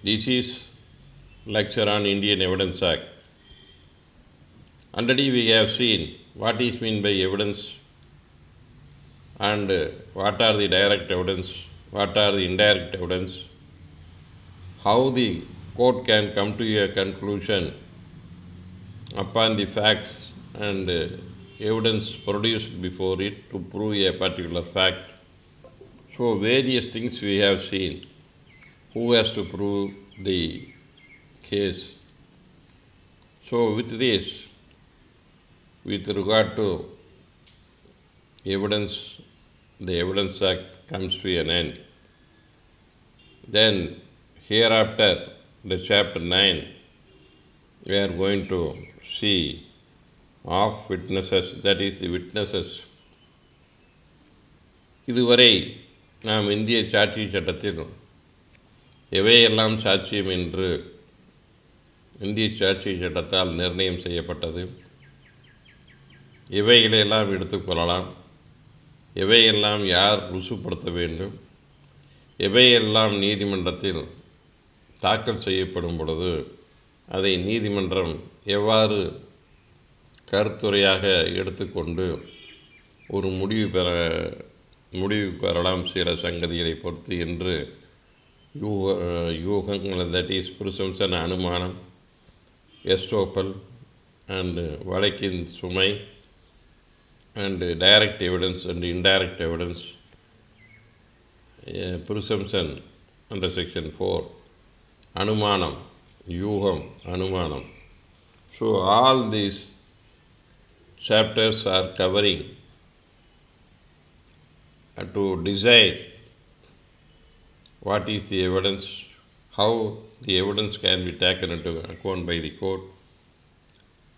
This is lecture on Indian Evidence Act. Already we have seen what is meant by evidence and what are the direct evidence, what are the indirect evidence, how the court can come to a conclusion upon the facts and evidence produced before it to prove a particular fact. So various things we have seen. Who has to prove the case? So with this, with regard to evidence, the Evidence Act comes to an end. Then hereafter, the chapter 9, we are going to see of witnesses, that is the witnesses. இதுவரை நாம் இந்திய சாட்சி சட்டத்தில் எவையெல்லாம் சாட்சியம் என்று இந்திய சாட்சி சட்டத்தால் நிர்ணயம் செய்யப்பட்டது, எவைகளையெல்லாம் எடுத்துக்கொள்ளலாம், எவையெல்லாம் யார் ருசுப்படுத்த வேண்டும், எவையெல்லாம் நீதிமன்றத்தில் தாக்கல் செய்யப்படும் பொழுது அதை நீதிமன்றம் எவ்வாறு கருத்துரையாக எடுத்துக்கொண்டு ஒரு முடிவு பெறலாம் சில சங்கதிகளை பொறுத்து என்று யூகங்கள், தட் இஸ் பிரிசம்ஷன், அனுமானம், எஸ்டோப்பல் அண்ட் வழக்கின் சுமை and direct evidence and indirect evidence, presumption under section 4, அனுமானம், யூகம், அனுமானம். So all these chapters are covering to decide what is the evidence, how the evidence can be taken into account by the court,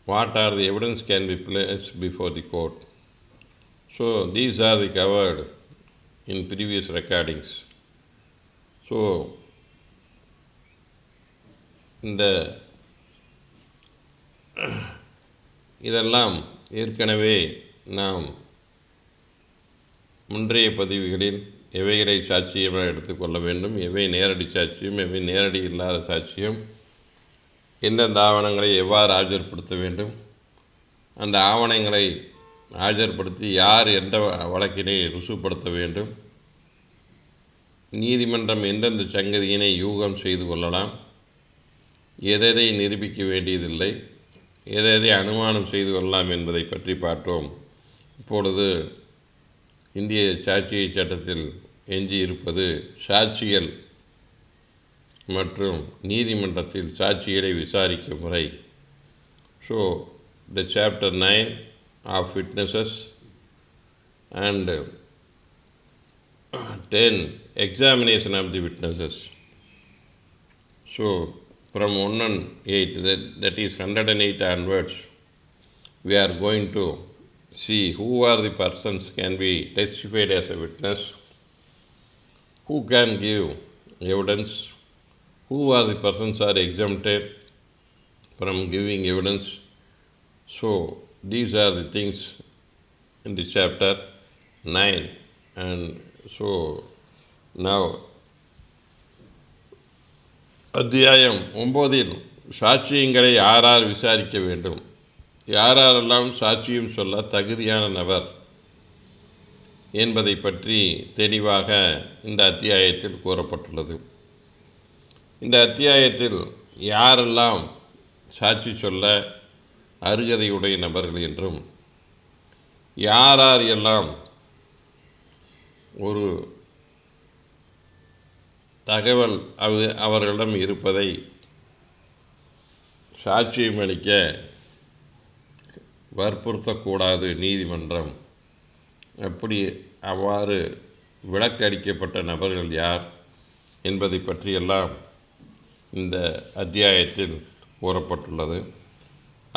what are the evidence can be placed before the court. So these are the covered in previous recordings. So இதெல்லாம் ஏற்கனவே நாம் முன்றைய பதிவுகளில் எவைகளை சாட்சியமாக எடுத்துக்கொள்ள வேண்டும், எவை நேரடி சாட்சியம், எவை நேரடி இல்லாத சாட்சியம், எந்தெந்த ஆவணங்களை எவ்வாறு ஆஜர்படுத்த வேண்டும், அந்த ஆவணங்களை ஆஜர்படுத்தி யார் எந்த வழக்கினை ருசுப்படுத்த வேண்டும், நீதிமன்றம் எந்தெந்த சங்கதியினை யூகம் செய்து கொள்ளலாம், எதை நிரூபிக்க வேண்டியதில்லை, எதை அனுமானம் செய்து கொள்ளலாம் என்பதை பற்றி பார்த்தோம். இப்பொழுது இந்திய சாட்சிய சட்டத்தில் எஞ்சியிருப்பது சாட்சிகள் மற்றும் நீதிமன்றத்தில் சாட்சிகளை விசாரிக்கும் முறை. So the chapter 9 of witnesses and 10 examination of the witnesses. So from 108, that is 108 onwards, we are going to see who are the persons can be testified as a witness, who can give evidence, who are the persons are exempted from giving evidence. So these are the things in the chapter 9. And so now அத்தியாயம் 9 சாட்சியங்களை யாரார் விசாரிக்க வேண்டும், யாரெல்லாம் சாட்சியம் சொல்ல தகுதியான நபர் என்பதை பற்றி தெளிவாக இந்த அத்தியாயத்தில் கூறப்பட்டுள்ளது. இந்த அத்தியாயத்தில் யாரெல்லாம் சாட்சி சொல்ல அருகதையுடைய நபர்கள் என்றும், யார் எல்லாம் ஒரு தகவல் அவர்களிடம் இருப்பதை சாட்சியம் அளிக்க வற்புறுத்தக்கூடாது நீதிமன்றம், அப்படி அவ்வாறு விலக்களிக்கப்பட்ட நபர்கள் யார் என்பதை பற்றியெல்லாம் இந்த அத்தியாயத்தில் கூறப்பட்டுள்ளது.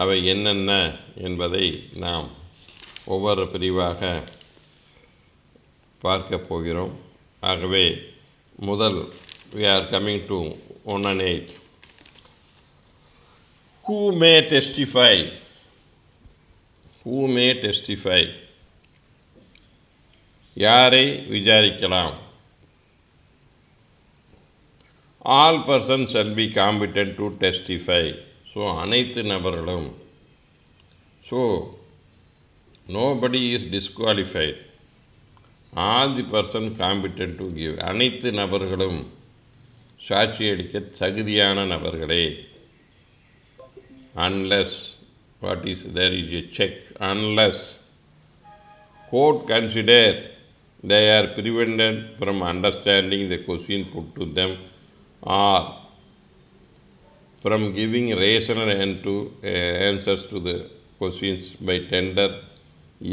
அவை என்னென்ன என்பதை நாம் ஒவ்வொரு பிரிவாக பார்க்க போகிறோம். ஆகவே முதல் we are coming to 108. Who may testify? Who may testify? யாரை விசாரிக்கலாம்? All persons shall be competent to testify. So அனைத்து நபர்களும், so nobody is disqualified. All the person competent to give. அனைத்து நபர்களும் சாட்சியளிக்க தகுதியான நபர்களே. Unless, what is, there is a check. Unless court consider they are prevented from understanding the question put to them or from giving rational answers to the questions by tender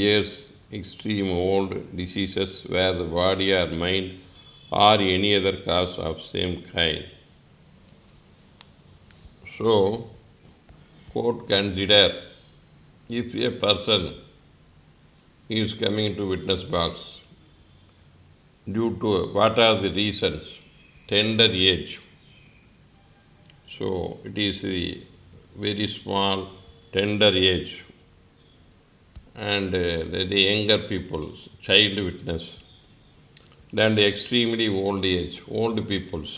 years, extreme old diseases where the body or mind or any other cause of same kind. So, court consider if a person is coming to witness box due to what are the reasons, tender age. So it is the very small tender age, and the younger people, child witness, then the extremely old age, old peoples,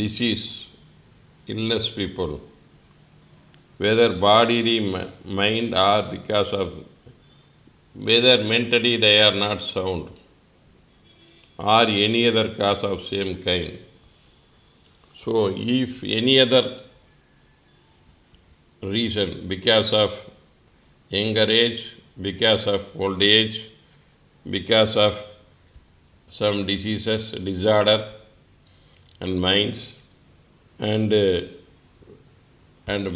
disease, illness people, whether bodily, mind, or because of whether mentally they are not sound or any other cause of same kind. So if any other reason, because of younger age, because of old age, because of some diseases, disorder and minds, and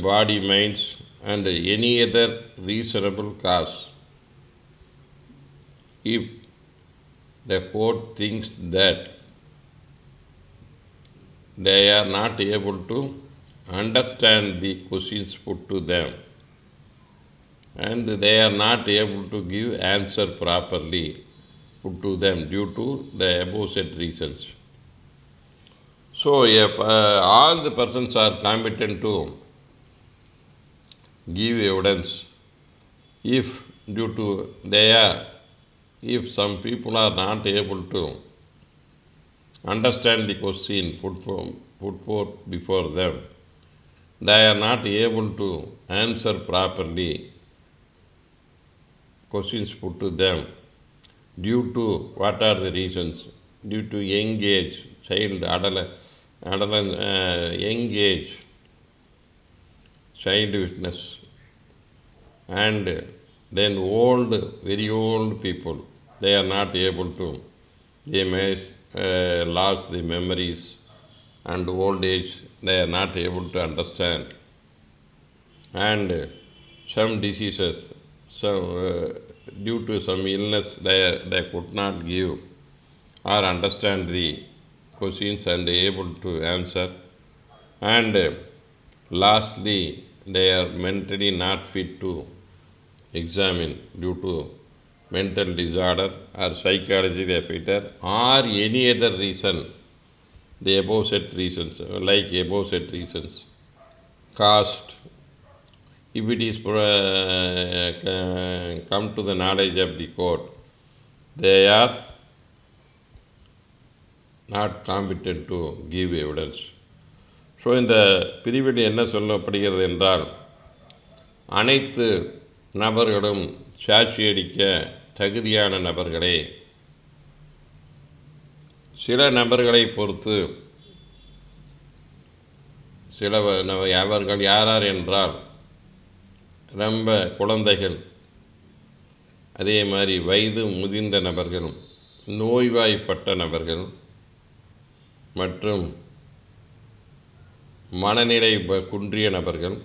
body minds, and any other reasonable cause, if the court thinks that they are not able to understand the questions put to them and they are not able to give answer properly put to them due to the above said reasons. So if all the persons are competent to give evidence, if due to if some people are not able to understand the question put forth before them, they are not able to answer properly questions put to them due to what are the reasons, due to young age, child, young age, child witness, and then old, very old people, they are not able to, they may lose the memories, and old age, they are not able to understand, and some diseases, so due to some illness, they could not give or understand the questions and able to answer, and lastly, they are mentally not fit to examine due to mental disorder or psychological affected or any other reason, the above said reasons, like above said reasons, caste, if it is come to the knowledge of the court, they are not competent to give evidence. So இந்த பிரிவில் என்ன சொல்லப்படுகிறது என்றால், அனைத்து நபர்களும் சாட்சியளிக்க தகுதியான நபர்களே. சில நபர்களை பொறுத்து அவர்கள் யார் என்றால், ரொம்ப குழந்தைகள், அதே மாதிரி வயது முதிர்ந்த நபர்கள், நோய்வாய்ப்பட்ட நபர்கள் மற்றும் மனநிலை குன்றிய நபர்கள்,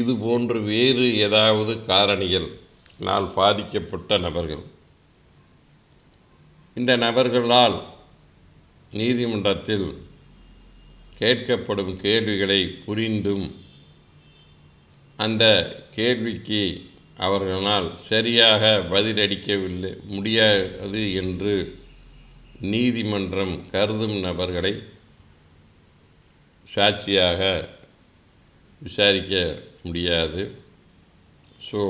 இது போன்று வேறு ஏதாவது காரணிகளால் பாதிக்கப்பட்ட நபர்கள். இந்த நபர்களால் நீதிமன்றத்தில் கேட்கப்படும் கேள்விகளை புரிந்தும் அந்த கேள்விக்கு அவர்களால் சரியாக பதிலளிக்கவில்லை முடியாது என்று நீதிமன்றம் கருதும் நபர்களை சாட்சியாக விசாரிக்க முடியாது. So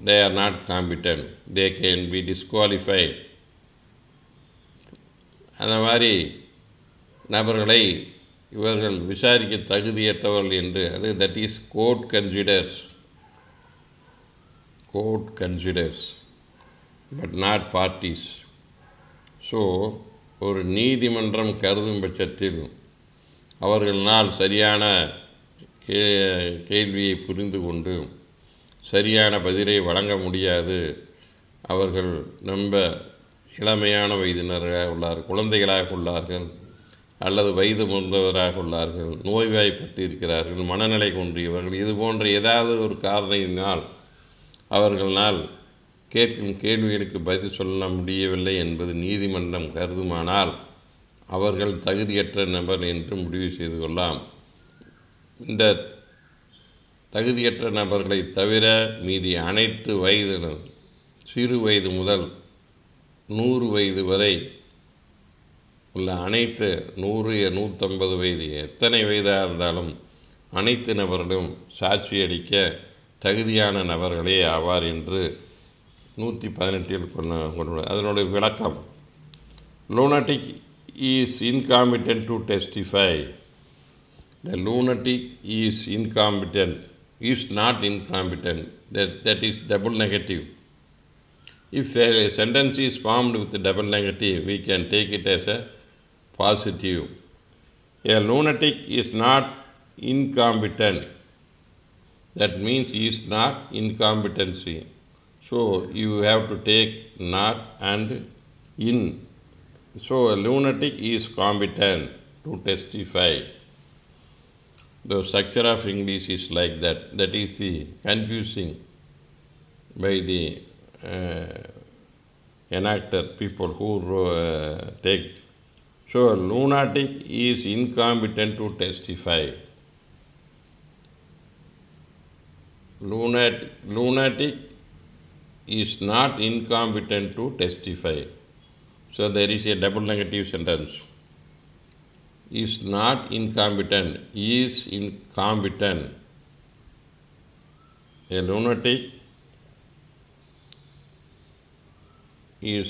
they are not competent, they can be disqualified. அந்த மாதிரி நபர்களை இவர்கள் விசாரிக்க தகுதியற்றவர்கள் என்று, அது that is court considers but not parties. So ஒரு நீதிமன்றம் கருதும் பட்சத்தில் அவர்களால் சரியான கேள்வியை புரிந்து கொண்டு சரியான பதிலை வழங்க முடியாது. அவர்கள் ரொம்ப இளமையான வயதினராக உள்ளார்கள், குழந்தைகளாக உள்ளார்கள், அல்லது வயது முதிர்ந்தவராக உள்ளார்கள், நோய்வாய்ப்பட்டு இருக்கிறார்கள், மனநிலை குன்றியவர்கள், இது போன்ற ஏதாவது ஒரு காரணத்தினால் அவர்களால் கேட்கும் கேள்விகளுக்கு பதில் சொல்ல முடியவில்லை என்பது நீதிமன்றம் கருதுமானால் அவர்கள் தகுதியற்ற நபர் என்று முடிவு செய்து கொள்ளலாம். இந்த தகுதியற்ற நபர்களை தவிர மீதி அனைத்து வயதினர், சிறு வயது முதல் 100 வயது வரை உள்ள அனைத்து 100, 150 வயது, எத்தனை வயதாக இருந்தாலும் அனைத்து நபர்களும் சாட்சி அளிக்க தகுதியான நபர்களே ஆவார் என்று 118 கொண்டுள்ளது. அதனுடைய விளக்கம்: lunatic is incompetent to testify. The lunatic is not incompetent. That is double negative. If a sentence is formed with double negative, we can take it as a positive. A lunatic is not incompetent. That means he is not incompetency. So you have to take not and in. So a lunatic is competent to testify. The structure of English is like that. That is the confusing by the enactor, people who take. So a lunatic is incompetent to testify. Lunatic is not incompetent to testify. So there is a double negative sentence. Is not incompetent, is incompetent. A lunatic is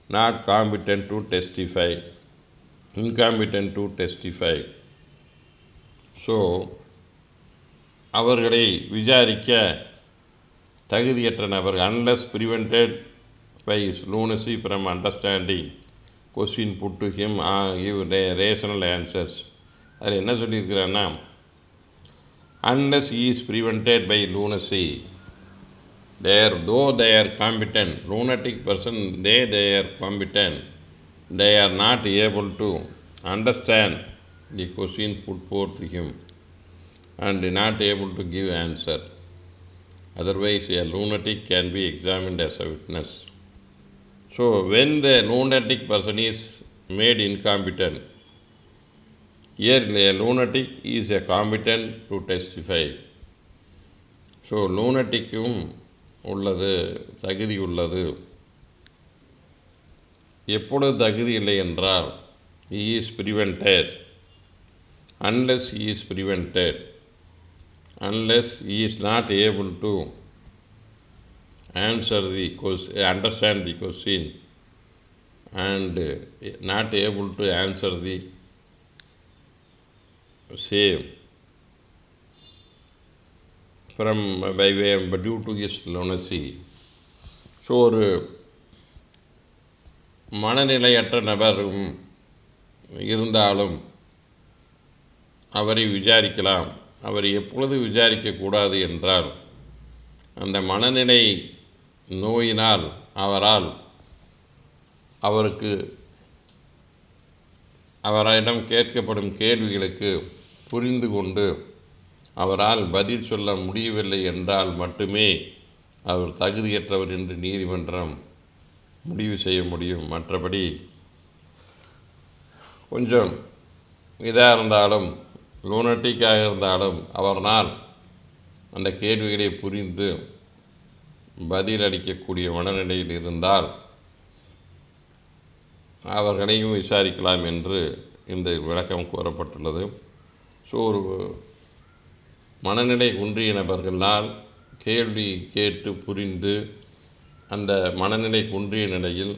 not competent to testify, incompetent to testify. So அவர்களை விசாரிக்க தகுதியற்ற நபர்கள், unless prevented by his lunacy from understanding question put to him or give rational answers. அதில் என்ன சொல்லியிருக்கிறான்னா, unless he is prevented by lunacy, though they are competent, lunatic person, they are competent, they are not able to understand the question put forth to him and not able to give answer. Otherwise a lunatic can be examined as a witness. So when the lunatic person is made incompetent, here a lunatic is a competent to testify. So lunaticum உள்ளது, தகுதி உள்ளது. எப்பொழுது தகுதி இல்லை என்றால், he is prevented. Unless he is prevented, unless he is not able to understand the question and not able to answer the same by way due to his lunacy. So ஒரு மனநிலையற்ற நபரும் இருந்தாலும் அவரை விசாரிக்கலாம். அவரை எப்பொழுது விசாரிக்கக்கூடாது என்றால், அந்த மனநிலை நோயினால் அவரிடம் கேட்கப்படும் கேள்விகளுக்கு புரிந்து கொண்டு அவரால் பதில் சொல்ல முடியவில்லை என்றால் மட்டுமே அவர் தகுதியற்றவர் என்று நீதிமன்றம் முடிவு செய்ய முடியும். மற்றபடி கொஞ்சம் இதாக இருந்தாலும், லூனட்டிக்காக இருந்தாலும் அவரால் அந்த கேள்விகளை புரிந்து பதிலளிக்கக்கூடிய மனநிலையில் இருந்தால் அவர்களையும் விசாரிக்கலாம் என்று இந்த விளக்கம் கூறப்பட்டுள்ளது. ஸோ ஒரு மனநிலை குன்றிய நபர்களால் கேள்வி கேட்டு புரிந்து அந்த மனநிலை குன்றிய நிலையில்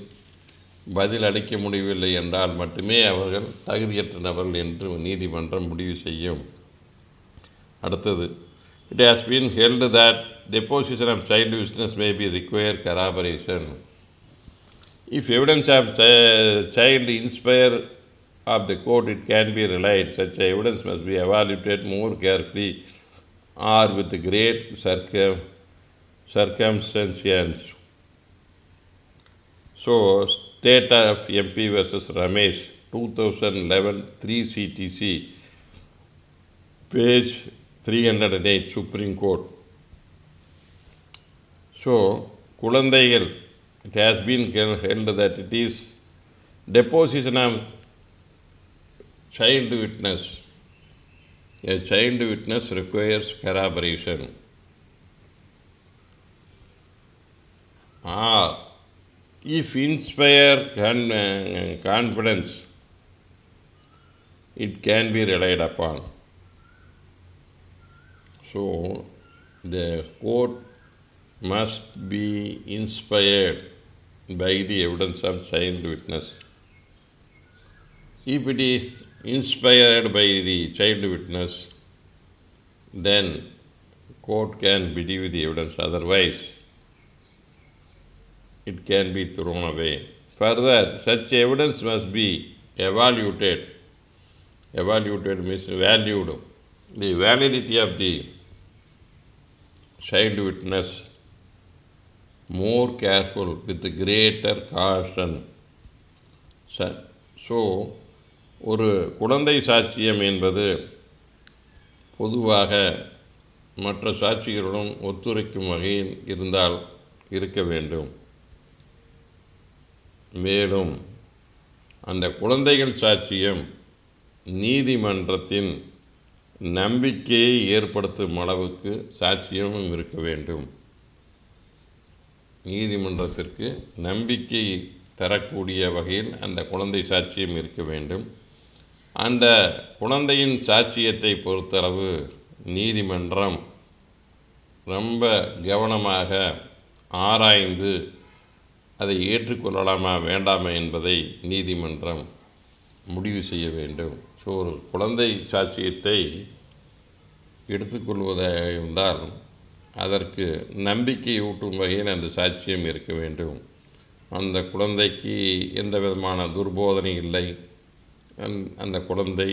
பதில் அளிக்க முடியவில்லை என்றால் மட்டுமே அவர்கள் தகுதியற்ற நபர்கள் என்று நீதிமன்றம் முடிவு செய்யும். அடுத்தது, it has been held that deposition of child witness may be require corroboration. If evidence of child inspire of the court, it can be relied. Such evidence must be evaluated more carefully or with great circumstances. So, State of MP versus Ramesh, 2011, 3 CTC, page 308, Supreme Court. So, குழந்தைகள், it has been held that it is deposition of child witness. A child witness requires corroboration. Or if inspire confidence, it can be relied upon. So, the court must be inspired by the evidence of child witness. If it is inspired by the child witness, then court can believe the evidence. Otherwise, it can be thrown away. Further, such evidence must be evaluated. Evaluated means valued. The validity of the child witness more careful with greater caution. So, ஒரு குழந்தை சாட்சியம் என்பது பொதுவாக மற்ற சாட்சிகளுடன் ஒத்துழைக்கும் வகையில் இருந்தால் இருக்க வேண்டும். மேலும் அந்த குழந்தைகள் சாட்சியம் நீதிமன்றத்தின் நம்பிக்கையை ஏற்படுத்தும் அளவுக்கு சாட்சியமும் இருக்க வேண்டும். நீதிமன்றத்திற்கு நம்பிக்கை தரக்கூடிய வகையில் அந்த குழந்தை சாட்சியம் இருக்க வேண்டும். அந்த குழந்தையின் சாட்சியத்தை பொறுத்தளவு நீதிமன்றம் ரொம்ப கவனமாக ஆராய்ந்து அதை ஏற்றுக்கொள்ளலாமா வேண்டாமா என்பதை நீதிமன்றம் முடிவு செய்ய வேண்டும். ஸோ, ஒரு குழந்தை சாட்சியத்தை எடுத்துக்கொள்வதாக இருந்தால் அதற்கு நம்பிக்கை ஊட்டும் வகையில் அந்த சாட்சியம் இருக்க வேண்டும். அந்த குழந்தைக்கு எந்த விதமான துர்போதனை இல்லை, அந்த குழந்தை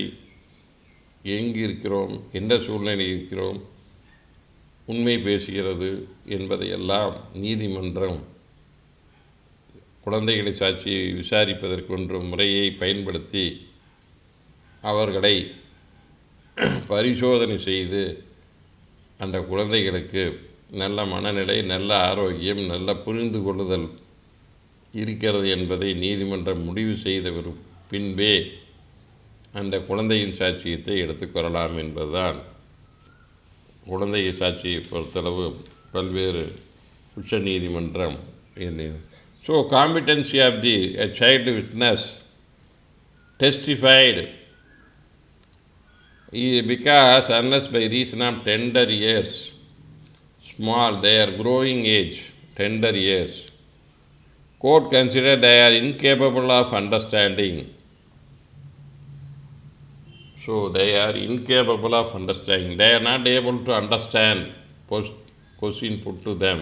எங்கு இருக்கிறோம், எந்த சூழ்நிலையில் இருக்கிறோம், உண்மை பேசுகிறது என்பதையெல்லாம் நீதிமன்றம் குழந்தைகளை சாட்சியை விசாரிப்பதற்கென்ற முறையை பயன்படுத்தி அவர்களை பரிசோதனை செய்து அந்த குழந்தைகளுக்கு நல்ல மனநிலை, நல்ல ஆரோக்கியம், நல்ல புரிந்து கொள்ளுதல் இருக்கிறது என்பதை நீதிமன்றம் முடிவு செய்த பின்பே அந்த குழந்தையின் சாட்சியத்தை எடுத்துக்கொள்ளலாம் என்பதுதான் குழந்தைய சாட்சியை பொறுத்தளவு பல்வேறு உச்ச நீதிமன்றம். So, competency of the child witness testified because unless by reason of tender years, small, their growing age, tender years, court consider they are incapable of understanding. So, they are incapable of understanding. They are not able to understand question put to them.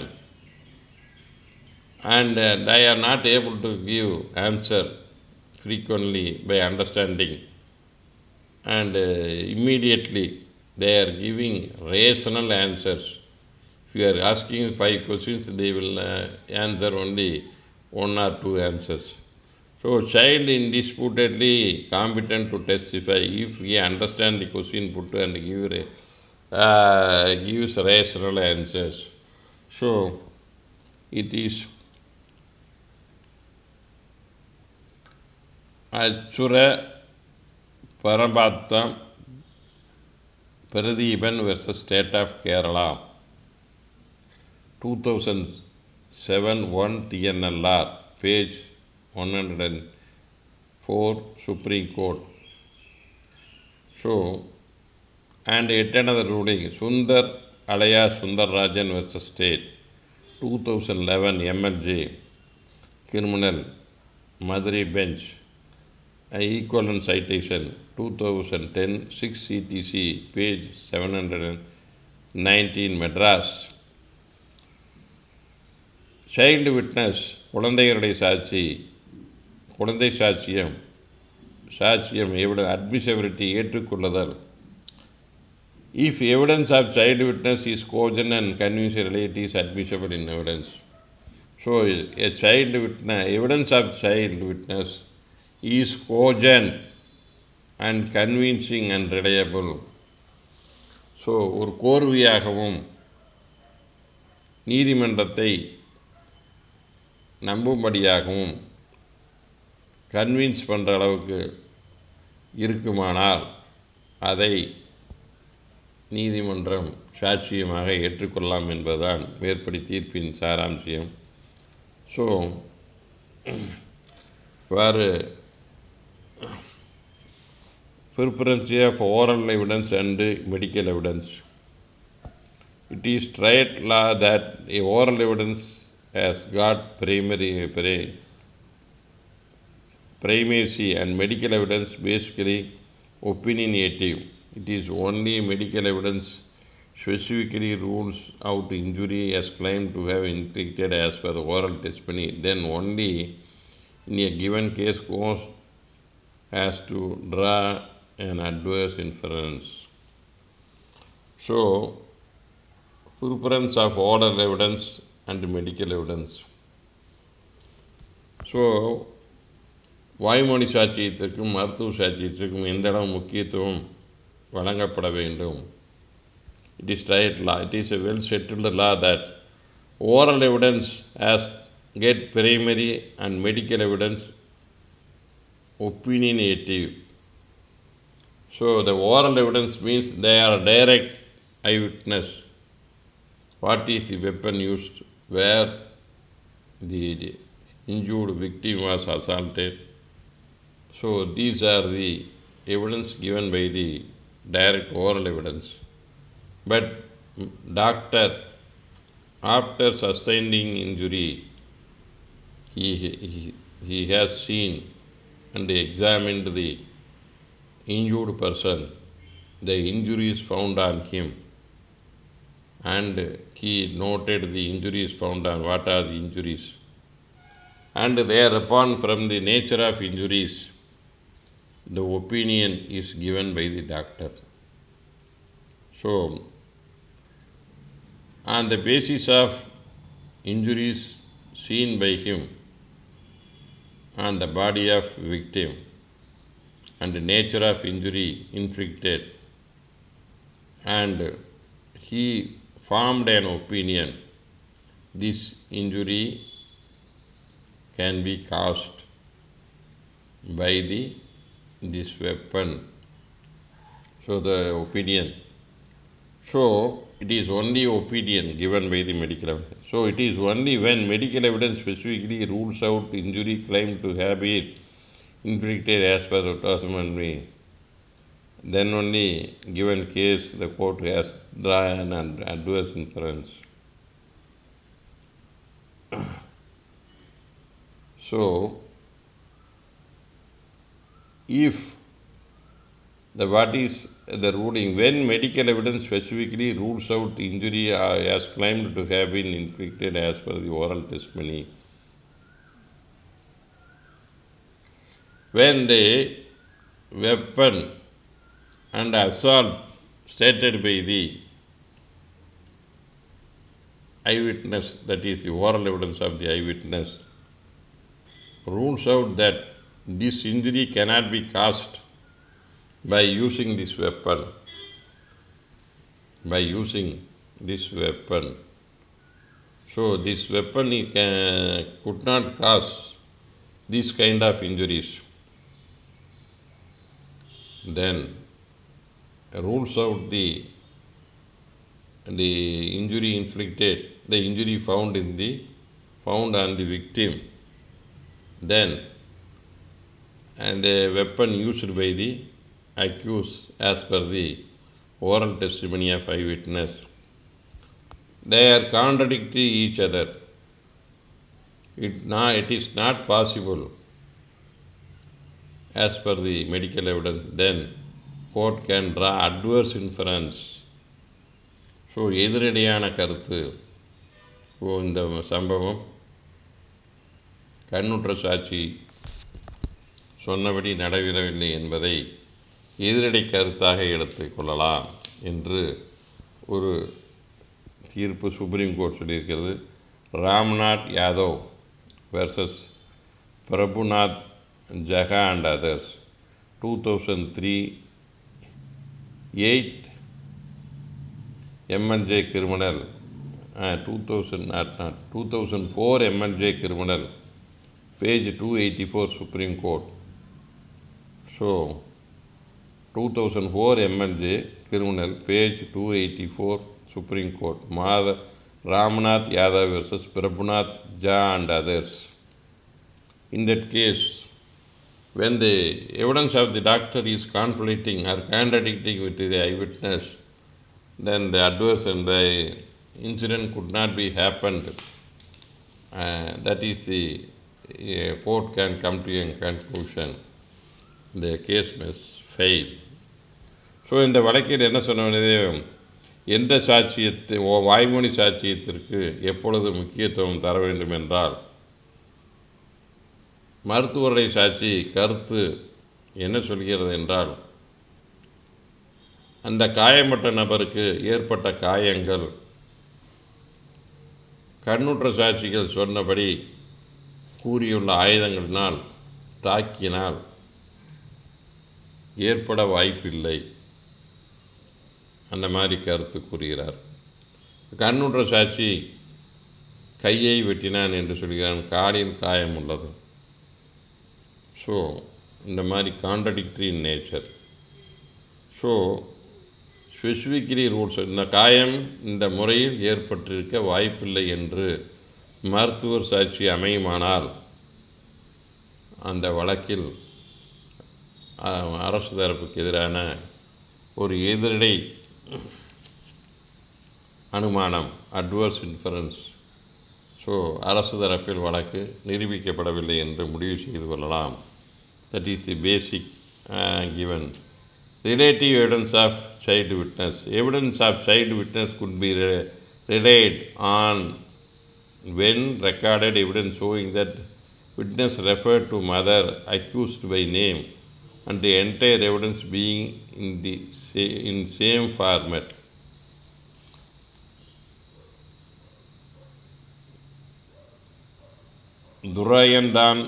And they are not able to give answer frequently by understanding. And immediately they are giving rational answers. If you are asking 5 questions, they will answer only 1 or 2 answers. So, child indisputably competent to testify if he understands the question put and gives rational answers. So, it is Achura Parabattam Pradeepan versus State of Kerala, 2007, 1 TNLR, page 104, Supreme Court. So, and yet another ruling, Sundar alias Sundararajan versus State, 2011, MLJ, criminal, Madurai Bench. Equivalent citation 2010 6 CTC page 719 Madras. Child witness குழந்தைகளுடைய குழந்தை சாட்சியம் admissibility ஏற்றுக்கொள்ளுதல். If evidence of child witness is cogent and convincingly, it is admissible in evidence. So a child witness, evidence of child witness is cogent and convincing and reliable. So ஒரு கோர்வையாகவும் நீதிமன்றத்தை நம்பும்படியாகவும் convince பண்ணுற அளவுக்கு இருக்குமானால் அதை நீதிமன்றம் சாட்சியமாக ஏற்றுக்கொள்ளலாம் என்பதுதான் மேற்படி தீர்ப்பின் சாராம்சியம். ஸோ இவ்வாறு preference of oral evidence and medical evidence. It is straight law that a oral evidence has got primacy and medical evidence basically opinionative. It is only medical evidence specifically rules out injury as claimed to have inflicted as per the oral testimony. Then only in a given case court has to draw an adverse inference. So, preference of oral evidence and medical evidence. So, வாய்மொழி சாட்சியத்திற்கும் மருத்துவ சாட்சியத்திற்கும் எந்த அளவு முக்கியத்துவம் வழங்கப்பட வேண்டும். It is straight law. It is a well settled law that oral evidence has get primary and medical evidence opinionative. So the oral evidence means they are direct eyewitness. What is the weapon used, where the injured victim was assaulted. So these are the evidence given by the direct oral evidence. But doctor, after sustaining injury, he has seen and examined the injured person. The injuries found on him, and he noted the injuries found on what are the injuries, and thereupon from the nature of injuries the opinion is given by the doctor. So on the basis of injuries seen by him on the body of victim and the nature of injury inflicted, and he formed an opinion, this injury can be caused by this weapon. So the opinion, so it is only opinion given by the medical evidence. So it is only when medical evidence specifically rules out injury claimed to have been inflicted as per the testimony, then only given case the court has drawn an adverse inference. So if what is the ruling, when medical evidence specifically rules out injury as claimed to have been inflicted as per the oral testimony, when the weapon and assault stated by the eyewitness, that is the oral evidence of the eyewitness, rules out that this injury cannot be caused by using this weapon. So this weapon could not cause this kind of injuries. Then rules out the injury inflicted, the injury found on the victim, then and the weapon used by the accused as per the oral testimony of eyewitness. They are contradicting each other. It is not possible as per the medical evidence, then court can draw adverse inference. So எதிரடியான கருத்து. இந்த சம்பவம் கண்ணுற்ற சாட்சி சொன்னபடி நடைபெறவில்லை என்பதை எதிரடை கருத்தாக எடுத்துக்கொள்ளலாம் என்று ஒரு தீர்ப்பு சுப்ரீம் கோர்ட் சொல்லியிருக்கிறது. Ramnath Yadav versus Prabhunath Jha and others 2003 8 MLJ criminal 2004 MLJ criminal, page 284 Supreme Court. So 2004 MLJ criminal, page 284 Supreme Court. Ramnath Yadav versus Prabhunath Jha and others. In that case, when the evidence of the doctor is conflicting or contradicting with the eyewitness, then the adverse and the incident could not be happened. That is the court can come to a conclusion. The case must fail. So இந்த வழக்கில் என்ன சொன்னது, எந்த சாட்சியத்தை வாய்மொழி சாட்சியத்திற்கு எப்பொழுது முக்கியத்துவம் தர வேண்டும் என்றால், மருத்துவருடைய சாட்சி கருத்து என்ன சொல்கிறது என்றால், அந்த காயப்பட்ட நபருக்கு ஏற்பட்ட காயங்கள் கண்ணுற்ற சாட்சிகள் சொன்னபடி கூறியுள்ள ஆயுதங்களினால் தாக்கினால் ஏற்பட வாய்ப்பில்லை. அந்த மாதிரி கருத்து கூறுகிறார். கண்ணுற்ற சாட்சி கையை வெட்டினான் என்று சொல்கிறான், காலில் காயம் உள்ளது. ஸோ இந்த மாதிரி contradictory in nature. So specifically rules, இந்த காயம் இந்த முறையில் ஏற்பட்டிருக்க வாய்ப்பில்லை என்று மருத்துவர் சாட்சி அமையுமானால் அந்த வழக்கில் அரசு தரப்புக்கு எதிரான ஒரு எதிரடை அனுமானம், அட்வர்ஸ் இன்ஃபரன்ஸ். ஸோ அரசு தரப்பில் வழக்கு நிரூபிக்கப்படவில்லை என்று முடிவு செய்து கொள்ளலாம். That is the basic given. Relative evidence of child witness. Evidence of child witness could be relied on when recorded evidence showing that witness referred to mother accused by name and the entire evidence being in same format. Durayandan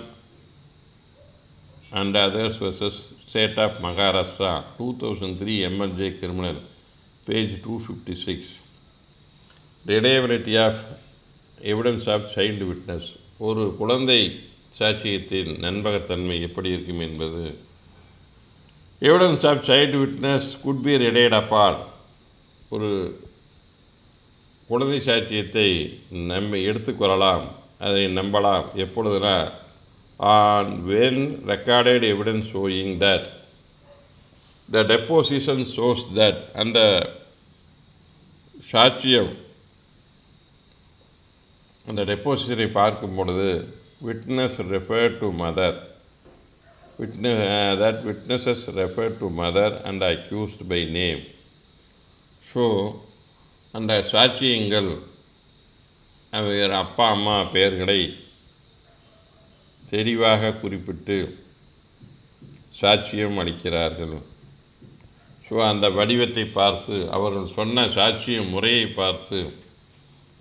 and others versus State of Maharashtra 2003 MLJ criminal, page 256. Reliability of evidence of child witness. ஒரு குழந்தை சாட்சியத்தின் நம்பகத்தன்மை எப்படி இருக்கும் என்பது. Evidence of child witness could be relied upon. ஒரு குழந்தை சாட்சியத்தை எடுத்துக்கொள்ளலாம், அதை நம்பலாம். எப்பொழுதுனா, and when recorded evidence showing that the deposition shows that, அந்த சாட்சியம் அந்த டெப்போசிஷனை பார்க்கும் பொழுது witness referred to mother, that witnesses referred to mother and accused by name. So அந்த சாட்சியங்கள் அப்பா அம்மா பெயர்களை தெளிவாக குறிப்பிட்டு சாட்சியம் அளிக்கிறார்கள். ஸோ அந்த வடிவத்தை பார்த்து, அவர்கள் சொன்ன சாட்சிய முறையை பார்த்து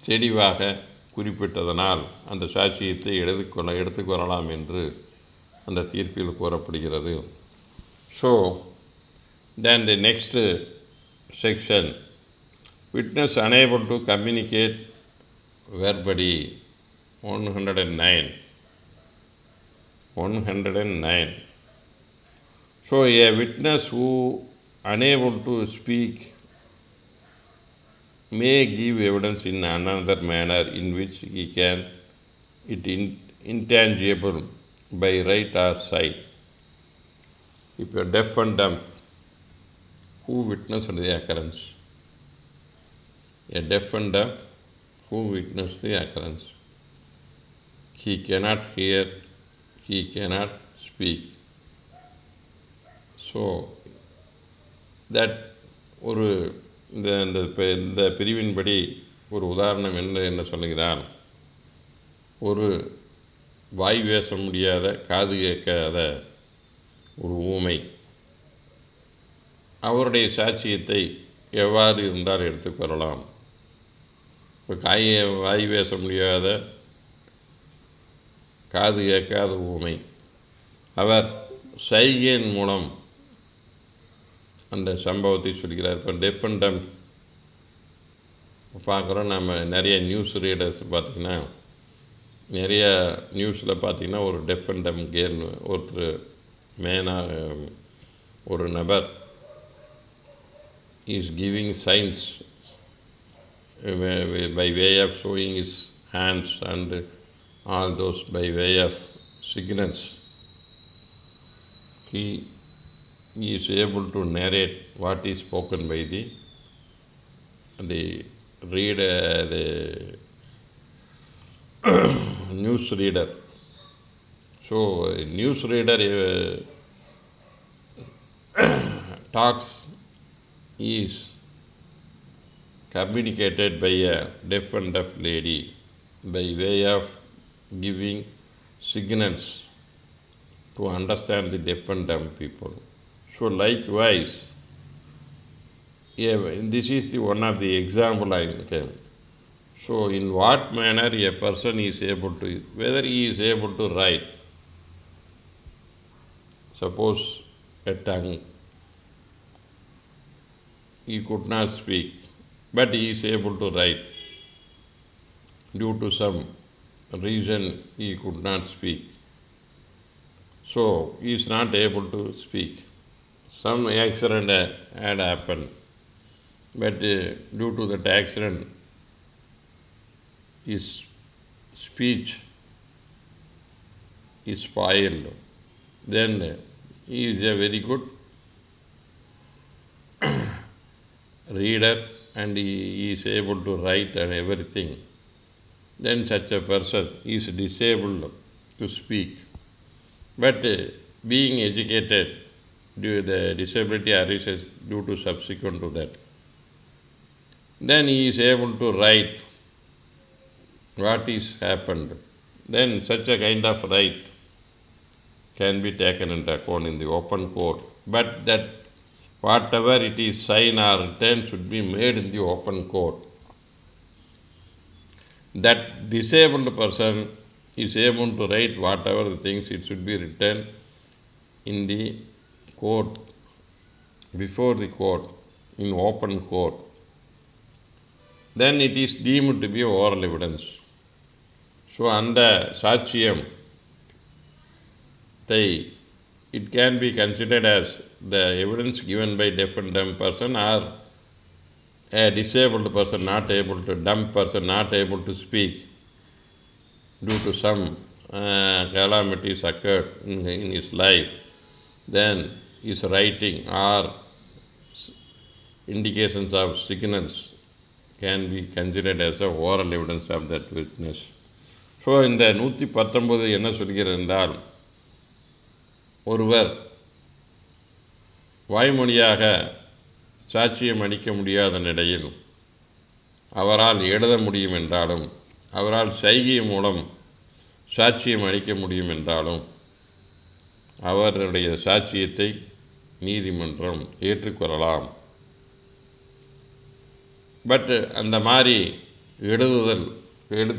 தெளிவாக குறிப்பிட்டதனால் அந்த சாட்சியத்தை எடுத்துக்கொள்ளலாம் என்று அந்த தீர்ப்பில் கூறப்படுகிறது. So then the next section, witness unable to communicate verbally, 109. So a witness who unable to speak may give evidence in another manner in which he can it intangible by right or sight. If you are deaf and dumb, who witnessed the occurrence? A deaf and dumb who witnessed the occurrence. He cannot hear, he cannot speak. So that ஒரு இந்த இந்த பிரிவின்படி ஒரு உதாரணம் என்ன சொல்லுகிறான், ஒரு வாய் பேச முடியாத காது கேட்காத ஒரு ஊமை அவருடைய சாட்சியத்தை எவ்வாறு இருந்தால் எடுத்துக்கொள்ளலாம். இப்போ வாய் பேச முடியாத காது கேட்காத ஊமை அவர் சைகையின் மூலம் அந்த சம்பவத்தை சொல்கிறார். இப்போ டெஃப் அண்ட் டம் பார்க்குறோம். நம்ம நிறைய நியூஸ் ரீடர்ஸ் பார்த்திங்கன்னா, நிறைய நியூஸில் பார்த்திங்கன்னா ஒரு டெஃப் அண்ட் டம் கேர்னு ஒருத்தர் ஒரு நபர் is giving signs by way of showing his hands and all those by way of signals. He is able to narrate what is spoken by the news reader. So news reader talks is communicated by a deaf and deaf lady by way of giving signals to understand the deaf and dumb people. So likewise, this is one of the example I gave. So in what manner a person is able to, whether he is able to write, suppose a tongue, he could not speak, but he is able to write. Due to some reason he could not speak, so he is not able to speak. Some accident had happened, but due to that accident his speech is spoiled. Then he is a very good reader and he is able to write and everything. Then such a person is disabled to speak, but being educated, the disability arises due to subsequent to that, then he is able to write what is happened. Then such a kind of right can be taken into account in the open court, but that whatever it is sign or written should be made in the open court. That disabled person is able to write whatever the things, it should be written in the court, before the court, in open court. Then it is deemed to be oral evidence. So அந்த சாட்சியம் it can be considered as the evidence given by deaf and dumb person or a disabled person, not able to, dumb person not able to speak due to some calamities occurred in his life. Then his writing or indications of signals can be considered as a oral evidence of that witness. So இந்த 119 என்ன சொல்கிறது என்றால், ஒருவர் வாய்மொழியாக சாட்சியம் அளிக்க முடியாத நிலையில் அவரால் எழுத முடியும் என்றாலும், அவரால் சைகை மூலம் சாட்சியம் அளிக்க முடியும் என்றாலும் அவருடைய சாட்சியத்தை நீதிமன்றம் ஏற்றுக்கொள்ளலாம். பட் அந்த மாதிரி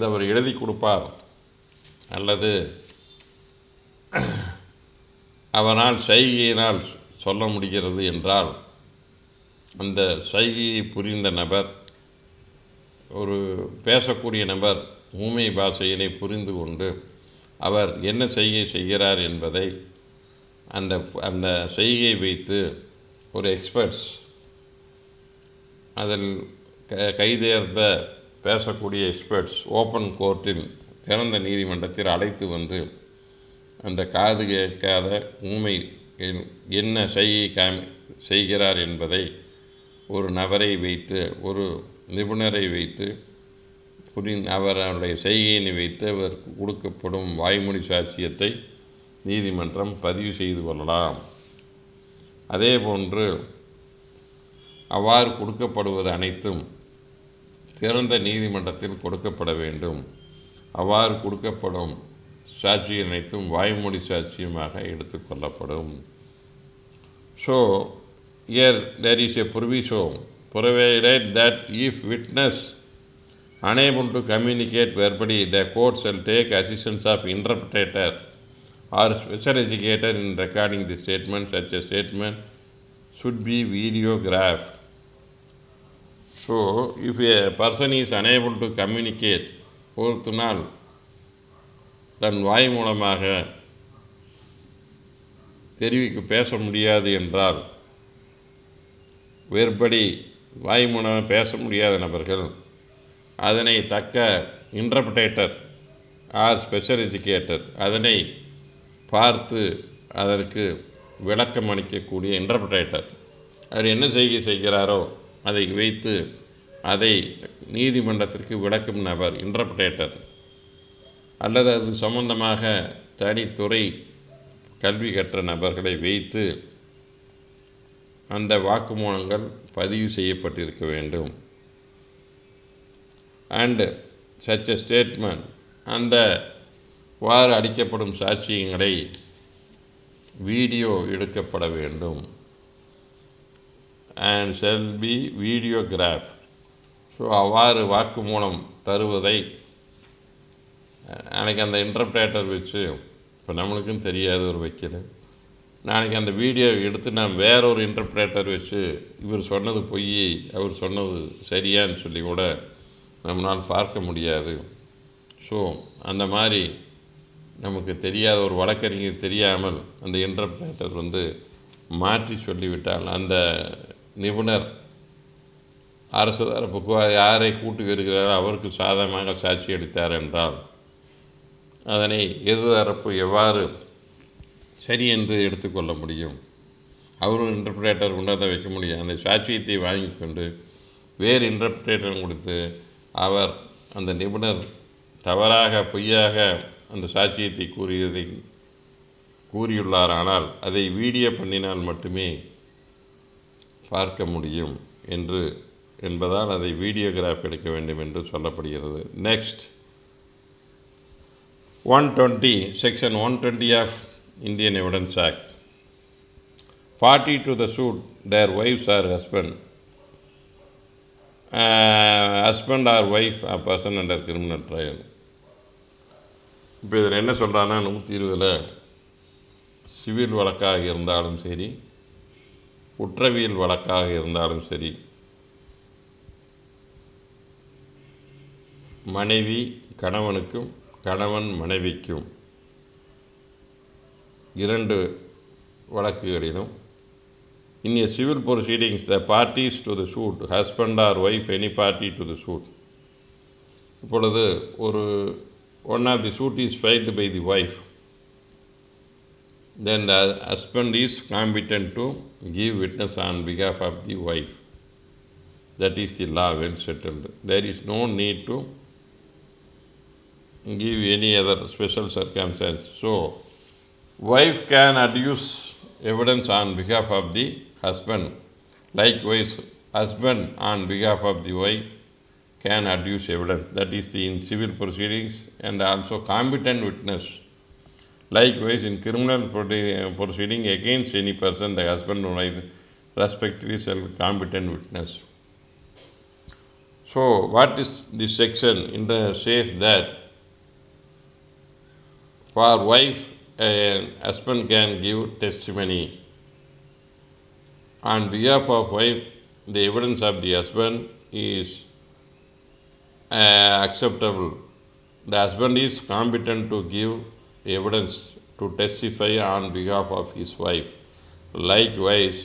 அவர் எழுதி கொடுப்பார் அல்லது அவனால் சைகையினால் சொல்ல முடிகிறது என்றால், அந்த சைகையை புரிந்த நபர், ஒரு பேசக்கூடிய நபர் ஊமை பாஷையினை புரிந்து கொண்டு அவர் என்ன செய்கை செய்கிறார் என்பதை அந்த செய்கை வைத்து ஒரு எக்ஸ்பர்ட்ஸ், அதில் கைதேர்ந்த பேசக்கூடிய எக்ஸ்பர்ட்ஸ் ஓப்பன் கோர்ட்டில், திறந்த நீதிமன்றத்தில் அழைத்து வந்து அந்த காது கேட்காத ஊமை என்ன செய்கை செய்கிறார் என்பதை ஒரு நபரை வைத்து, ஒரு நிபுணரை வைத்து அவருடைய செய்கையினை வைத்து அவர் கொடுக்கப்படும் வாய்மொழி சாட்சியத்தை நீதிமன்றம் பதிவு செய்து கொள்ளலாம். அதேபோன்று அவ்வாறு கொடுக்கப்படுவது அனைத்தும் திறந்த நீதிமன்றத்தில் கொடுக்கப்பட வேண்டும். அவ்வாறு கொடுக்கப்படும் சாட்சி அனைத்தும் வாய்மொழி சாட்சியமாக எடுத்துக்கொள்ளப்படும். So here there is a proviso provided that if witness unable to communicate verbally, the court shall take assistance of interpreter or special educator in recording the statement. Such a statement should be videographed. So if a person is unable to communicate, ஒருத்தனால் தன் வாய் மூலமாக பேச முடியாது என்றால், வேறுபடி வாய் மூலமாக பேச முடியாத நபர்கள் அதனை தக்க இன்டர்பிரேட்டர் ஆர் ஸ்பெஷல் எஜுகேட்டர் அதனை பார்த்து அதற்கு விளக்கம் அளிக்கக்கூடிய இன்டர்பிரேட்டர் அவர் என்ன செய்கிறாரோ அதை வைத்து அதை நீதிமன்றத்திற்கு விளக்கும் நபர் இன்டர்பிரேட்டர், அல்லது அது சம்பந்தமாக தனித்துறை கல்வி கற்ற நபர்களை வைத்து அந்த வாக்குமூலங்கள் பதிவு செய்யப்பட்டிருக்க வேண்டும். அண்ட் சச் எ ஸ்டேட்மெண்ட், அந்த வாறு அளிக்கப்படும் சாட்சியங்களை வீடியோ எடுக்கப்பட வேண்டும். And shall be videograph. So அவ்வாறு வாக்குமூலம் தருவதை நாளைக்கு அந்த இன்டர்பிரேட்டர் வச்சு, இப்போ நம்மளுக்கும் தெரியாது ஒரு வக்கீல், நாளைக்கு அந்த வீடியோ எடுத்து நான் வேறொரு இன்டர்பிரேட்டர் வச்சு இவர் சொன்னது பொய் அவர் சொன்னது சரியான்னு சொல்லி கூட நம்மளால் பார்க்க முடியாது. ஸோ அந்த மாதிரி நமக்கு தெரியாத ஒரு வழக்கறிஞர் தெரியாமல் அந்த இன்டர்பிரேட்டர் மாற்றி சொல்லிவிட்டால், அந்த நிபுணர் அரசு தரப்புக்கு யாரை கூட்டி வருகிறாரோ அவருக்கு சாதகமாக சாட்சி அளித்தார் என்றால் அதனை எதிர்தரப்பு எவ்வாறு சரி என்று எடுத்துக்கொள்ள முடியும்? அவரும் இன்டர்பிரேட்டர் கொண்டாத வைக்க முடியும். அந்த சாட்சியத்தை வாங்கி கொண்டு வேறு இன்டர்பிரேட்டர் கொடுத்து அவர் அந்த நிபுணர் தவறாக பொய்யாக அந்த சாட்சியத்தை கூறியுள்ளார். ஆனால் அதை வீடியோ பண்ணினால் மட்டுமே பார்க்க முடியும் என்பதால் அதை வீடியோகிராஃப் எடுக்க வேண்டும் என்று சொல்லப்படுகிறது. Next 120 section 120 of Indian Evidence Act. Party to the suit, their wives or husband or wife a person under criminal trial. இப்போ இதில் என்ன சொல்கிறான்னா, 120 சிவில் வழக்காக இருந்தாலும் சரி, குற்றவியல் வழக்காக இருந்தாலும் சரி, மனைவி கணவனுக்கும் கணவன் மனைவிக்கும் இரண்டு வழக்குகளிலும் in a civil proceedings the parties to the suit, husband or wife, any party to the suit. இப்பொழுது one of the suit is filed by the wife, then the husband is competent to give witness on behalf of the wife. That is the law, well settled. There is no need to give any other special circumstance. So wife can adduce evidence on behalf of the husband. Likewise, husband on behalf of the wife can adduce evidence. That is in civil proceedings, and also competent witness. Likewise, in criminal proceeding against any person, the husband and wife respectively shall be competent witness. So what is this section says that for wife, a husband can give testimony. On behalf of wife, the evidence of the husband is acceptable. The husband is competent to give evidence to testify on behalf of his wife. Likewise,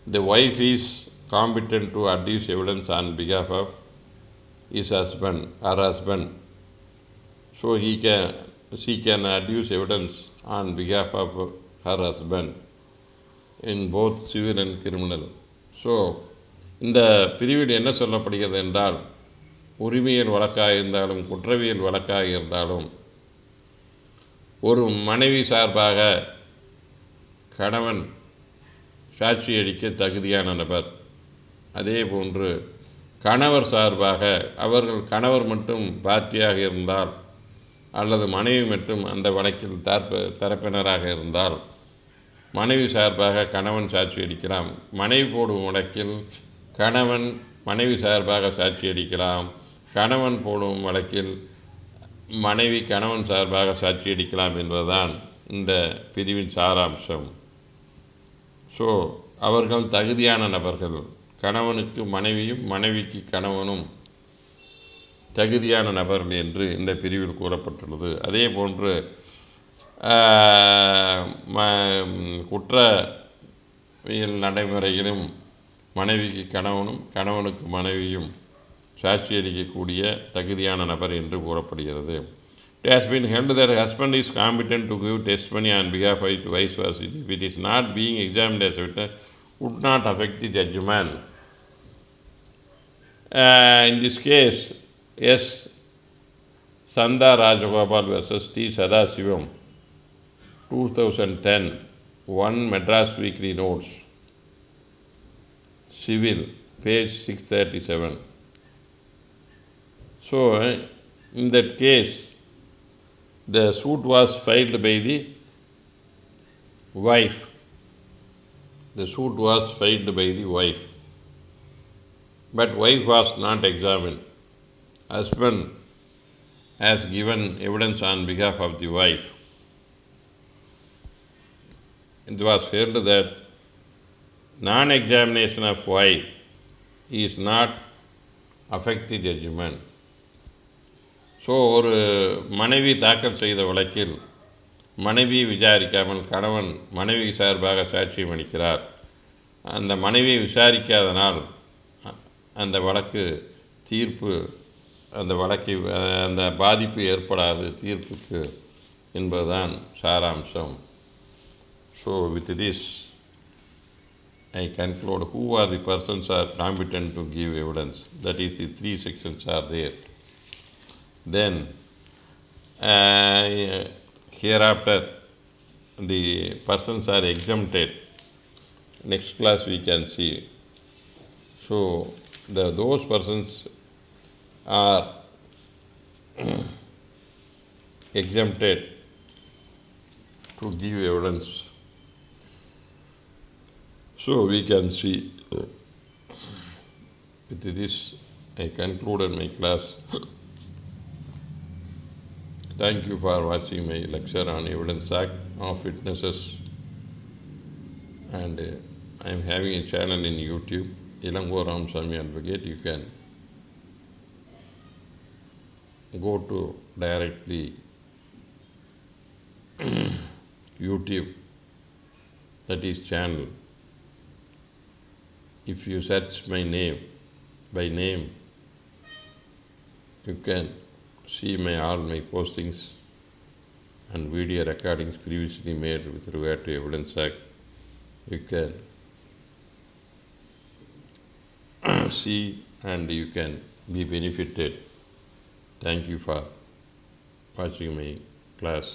the wife is competent to adduce evidence on behalf of his husband, her husband. So she can adduce evidence on behalf of her husband in both civil and criminal. So இந்த பிரிவில் என்ன சொல்லப்படுகிறது என்றால், உரிமையல் வழக்காக இருந்தாலும் குற்றவியல் வழக்காக இருந்தாலும் ஒரு மனைவி சார்பாக கணவன் சாட்சியளிக்க தகுதியான நபர். அதே போன்று கணவர் சார்பாக அவர்கள் கணவர் மட்டும் பார்ட்டியாக இருந்தால் அல்லது மனைவி மட்டும் அந்த வழக்கில் தரப்பினராக இருந்தால் மனைவி சார்பாக கணவன் சாட்சி அளிக்கலாம். மனைவி போடும் வழக்கில் கணவன் மனைவி சார்பாக சாட்சி அளிக்கலாம். கணவன் போடும் வழக்கில் மனைவி கணவன் சார்பாக சாட்சி அளிக்கலாம் என்பதுதான் இந்த பிரிவின் சாராம்சம். ஸோ அவர்கள் தகுதியான நபர்கள். கணவனுக்கு மனைவியும் மனைவிக்கு கணவனும் தகுதியான நபர்கள் என்று இந்த பிரிவில் கூறப்பட்டுள்ளது. அதே போன்று குற்றவியல் நடைமுறையிலும் மனைவிக்கு கணவனும் கணவனுக்கு மனைவியும் சாட்சியளிக்கக்கூடிய தகுதியான நபர் என்று கூறப்படுகிறது. It has been held that a husband is competent to give testimony on behalf of his wife or if it is not being examined as a witness would not affect the judgment. In this case, S. Sandha Rajagopal versus T. Sadasivam, 2010, 1 Madras Weekly Notes, Civil, page 637. So, in that case, the suit was filed by the wife. The suit was filed by the wife. But wife was not examined. Husband has given evidence on behalf of the wife. It was held that non-examination of wife is not affect the judgment. So ஒரு மனைவி தாக்கல் செய்த வழக்கில் மனைவியை விசாரிக்காமல் கணவன் மனைவி சார்பாக சாட்சியம் அளிக்கிறார். அந்த மனைவியை விசாரிக்காதனால் அந்த வழக்கு தீர்ப்பு அந்த பாதிப்பு ஏற்படாது தீர்ப்புக்கு என்பதுதான் சாராம்சம். So with this I conclude who are the persons are competent to give evidence. That is, the 3 sections are there. Then hereafter the persons are exempted. Next class we can see. So those persons are exempted to give evidence. So we can see. With this I concluded my class. Thank you for watching my lecture on Evidence Act of Witnesses, and I am having a channel in YouTube, Ilango Ramasamy Advocate. You can go to directly YouTube, that is channel. If you search my name by name, you can see all my postings and video recordings previously made with regard to Evidence Act. You can see and you can be benefited. Thank you for watching my class.